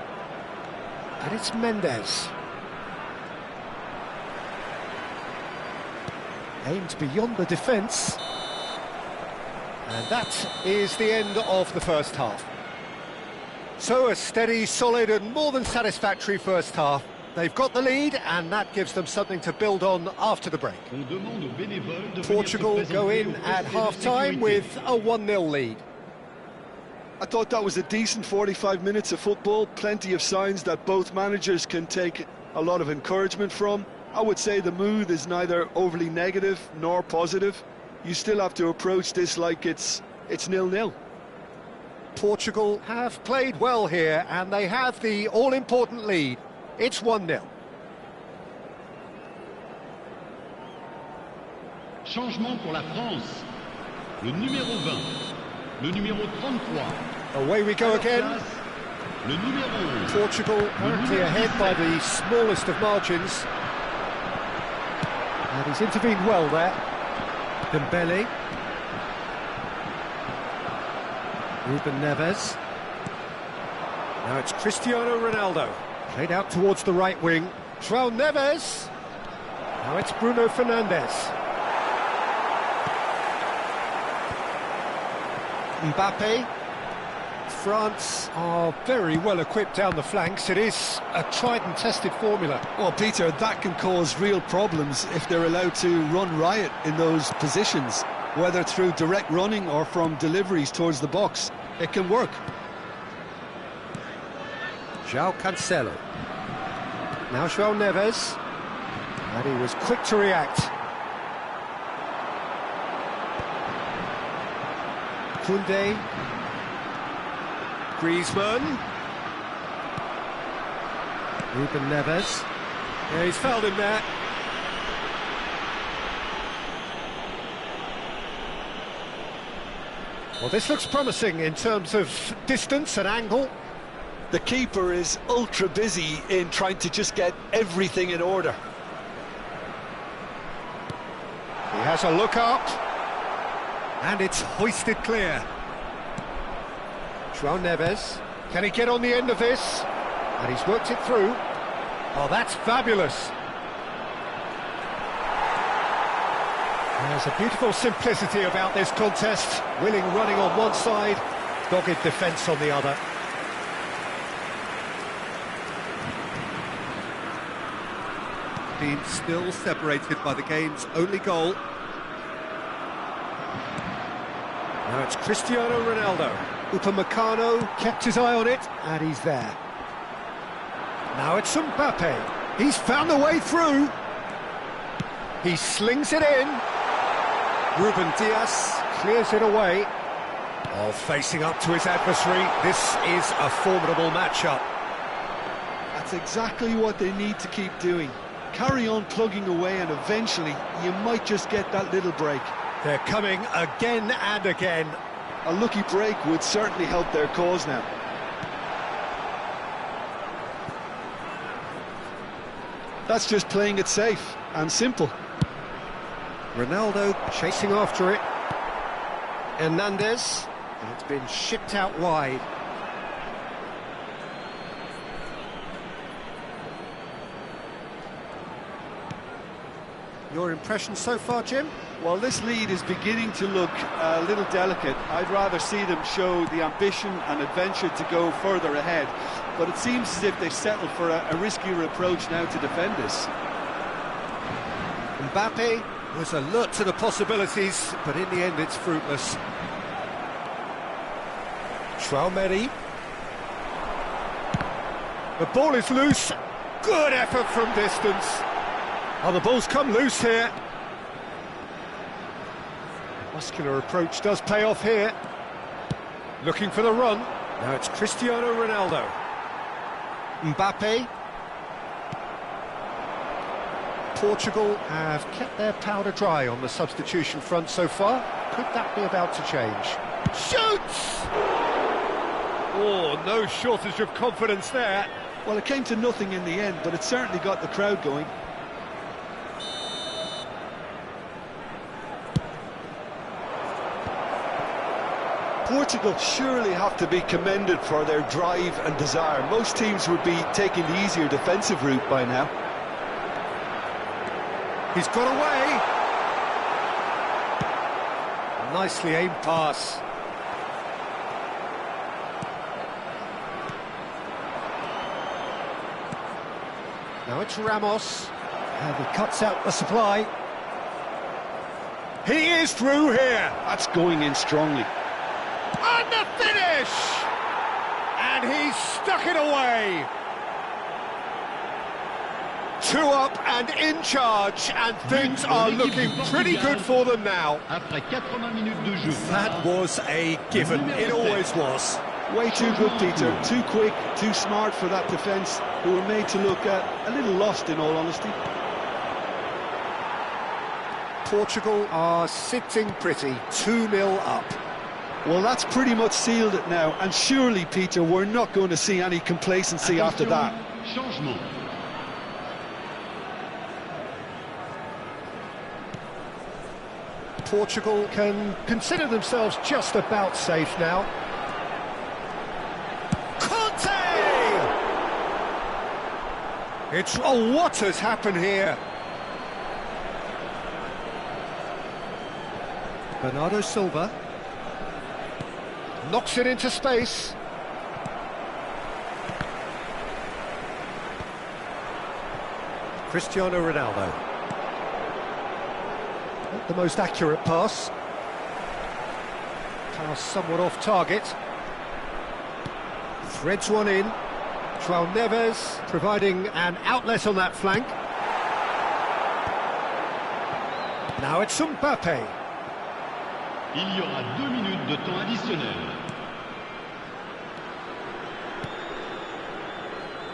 And it's Mendes. Aimed beyond the defence. And that is the end of the first half. So a steady, solid and more than satisfactory first half. They've got the lead and that gives them something to build on after the break. Portugal go in at half-time with a 1-0 lead. I thought that was a decent 45 minutes of football. Plenty of signs that both managers can take a lot of encouragement from. I would say the mood is neither overly negative nor positive. You still have to approach this like it's 0-0. Portugal have played well here and they have the all-important lead. It's 1-0. Changement pour la France. Le numéro 20. Le numéro 33. Away we go again. Le numéro. Portugal currently ahead by the smallest of margins. And he's intervened well there. Dembele. Ruben Neves. Now it's Cristiano Ronaldo. Played out towards the right wing. João Neves. Now it's Bruno Fernandes. Mbappe. France are very well equipped down the flanks. It is a tried and tested formula. Well, Peter, that can cause real problems if they're allowed to run riot in those positions, whether through direct running or from deliveries towards the box. It can work. João Cancelo. Now João Neves. And he was quick to react. Koundé. Griezmann. Ruben Neves. Yeah, he's fouled him there. Well, this looks promising in terms of distance and angle. The keeper is ultra busy in trying to just get everything in order. He has a look up. And it's hoisted clear. João Neves. Can he get on the end of this? And he's worked it through. Oh, that's fabulous. There's a beautiful simplicity about this contest. Willing running on one side, dogged defence on the other. Been still separated by the game's only goal. Now it's Cristiano Ronaldo. Upamecano kept his eye on it, and he's there. Now it's Mbappe. He's found a way through. He slings it in. Ruben Dias clears it away. Oh, facing up to his adversary. This is a formidable matchup. That's exactly what they need to keep doing. Carry on plugging away and eventually you might just get that little break. They're coming again and again. A lucky break would certainly help their cause now. That's just playing it safe and simple. Ronaldo chasing after it. Hernandez. It's been shipped out wide. Your impression so far, Jim? Well, this lead is beginning to look a little delicate. I'd rather see them show the ambition and adventure to go further ahead. But it seems as if they've settled for a riskier approach now to defend this. Mbappe was alert to the possibilities, but in the end it's fruitless. Traumeri. The ball is loose. Good effort from distance. Oh, the ball's come loose here. Muscular approach does pay off here. Looking for the run. Now it's Cristiano Ronaldo. Mbappe. Portugal have kept their powder dry on the substitution front so far. Could that be about to change? Shoots! Oh, no shortage of confidence there. Well, it came to nothing in the end, but it certainly got the crowd going. Portugal surely have to be commended for their drive and desire. Most teams would be taking the easier defensive route by now. He's got away. Nicely aimed pass. Now it's Ramos. And he cuts out the supply. He is through here. That's going in strongly. And the finish! And he's stuck it away. 2 up and in charge, and things are looking pretty good for them now. That was a given, it always was. Way too good, Peter. Too quick, too smart for that defence, who were made to look a little lost, in all honesty. Portugal are sitting pretty, 2-0 up. Well, that's pretty much sealed it now, and surely, Peter, we're not going to see any complacency after that. Changement. Portugal can consider themselves just about safe now. Oh, what has happened here? Bernardo Silva knocks it into space. Cristiano Ronaldo. Not the most accurate pass. Pass somewhat off target. Threads one in. João Neves providing an outlet on that flank. Now it's Mbappe. Il y aura 2 minutes de temps additionnel.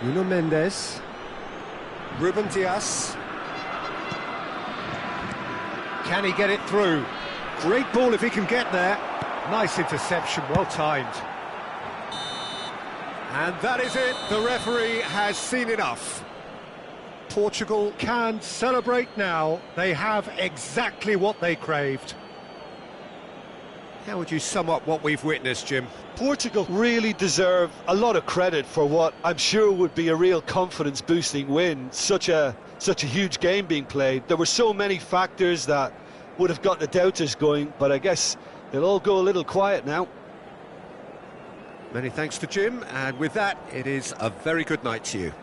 Nuno Mendes. Ruben Dias. Can he get it through? Great ball if he can get there. Nice interception, well timed. And that is it, the referee has seen enough. Portugal can celebrate now, they have exactly what they craved. How would you sum up what we've witnessed, Jim? Portugal really deserve a lot of credit for what I'm sure would be a real confidence-boosting win. Such a huge game being played. There were so many factors that would have got the doubters going, but I guess they'll all go a little quiet now. Many thanks to Jim, and with that, it is a very good night to you.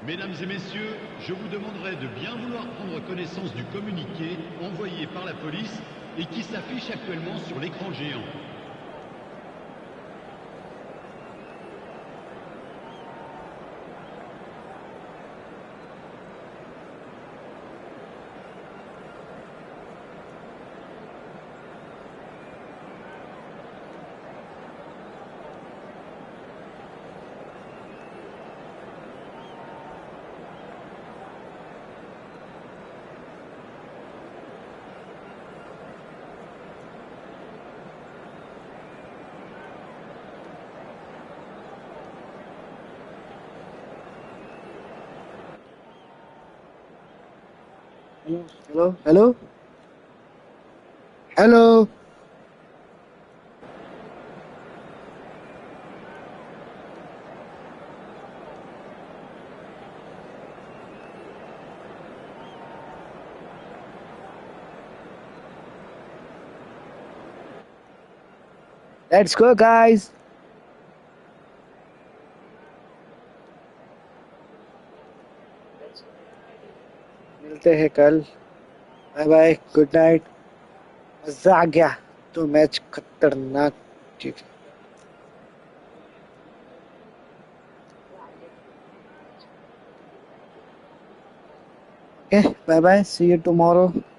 Mesdames et messieurs, je vous demanderai de bien vouloir prendre connaissance du communiqué envoyé par la police et qui s'affiche actuellement sur l'écran géant. Hello? Hello? Hello? Let's go, guys. मिलते हैं कल. Bye bye. Good night. मजा आ गया. तो match खतरनाक. ठीक है. Okay, bye bye. See you tomorrow.